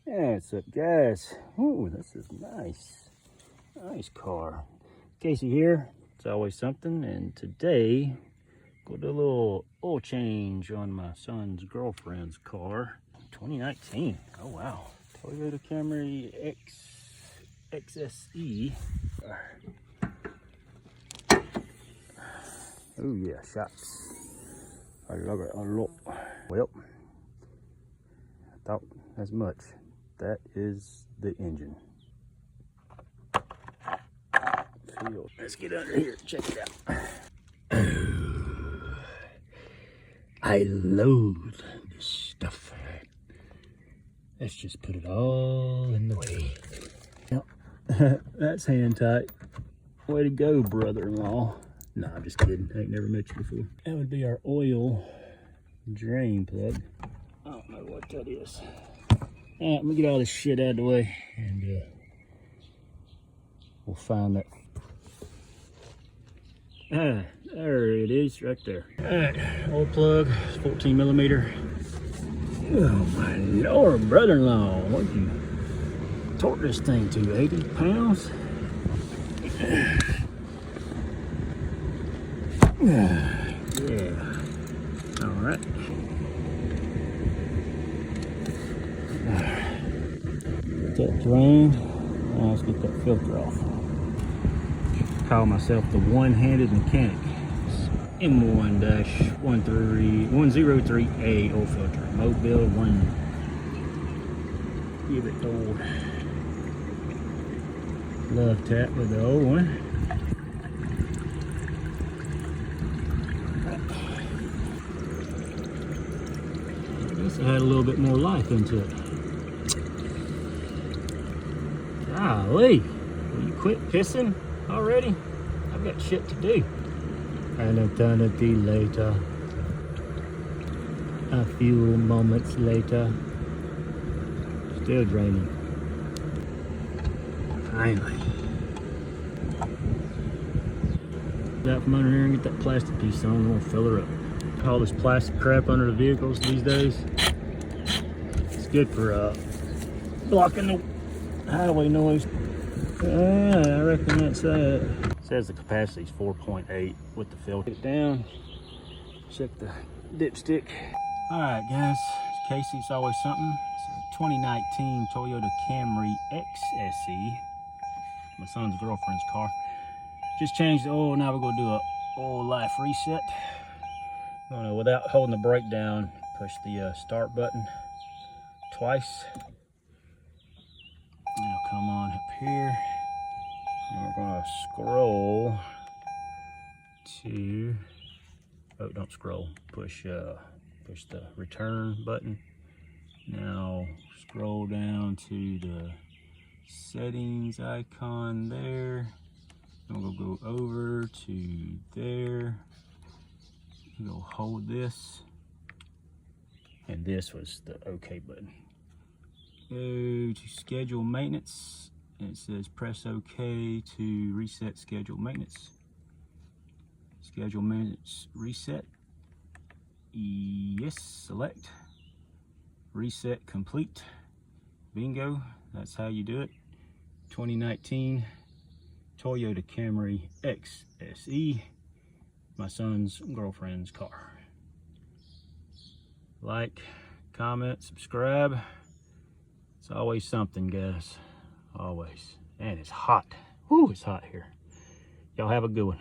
Yeah, what's up, guys? Ooh, this is nice. Nice car. Casey here. It's always something. And today, go do a little oil change on my son's girlfriend's car. 2019. Oh, wow. Toyota Camry XSe. Oh, yeah, shots. I love it a lot. Well, I thought as much. That is the engine. Let's get under here and check it out. Oh, I loathe this stuff. Let's just put it all in the way. Yep. That's hand tight. Way to go, brother-in-law. Nah, I'm just kidding. I ain't never met you before. That would be our oil drain plug. I don't know what that is. All right, let me get all this shit out of the way, and we'll find that. There it is, right there. All right, oil plug, 14 millimeter. Oh my Lord, brother-in-law, what'd you torque this thing to? 80 pounds? Yeah. All right. Get that drained. Now let's get that filter off. Call myself the one-handed mechanic. M1-103A oil filter. Mobile 1. Give it the old love tap with the old one. I guess it had a little bit more life into it. Golly, will you quit pissing already? I've got shit to do. And eternity later, a few moments later, still draining. Finally. Get out from under here and get that plastic piece on, and we'll fill her up. All this plastic crap under the vehicles these days, it's good for blocking the highway noise. I reckon that's it. Says the capacity is 4.8 with the filter. Get it down, check the dipstick. All right, guys, it's Casey, it's always something. It's a 2019 Toyota Camry XSe, my son's girlfriend's car. Just changed the oil, now we're gonna do a oil life reset. Without holding the brake down, push the start button twice. Now come on up here, and we're gonna scroll to, oh, don't scroll, push the return button. Now scroll down to the settings icon there. And we'll go over to there. We'll hold this, and this was the OK button. Go to schedule maintenance, and it says press OK to reset schedule maintenance. Schedule maintenance reset. Yes, select. Reset complete. Bingo, that's how you do it. 2019 Toyota Camry XSe, my son's girlfriend's car. Like, comment, subscribe. It's always something, guys. Always. And it's hot. Whoo, it's hot here. Y'all have a good one.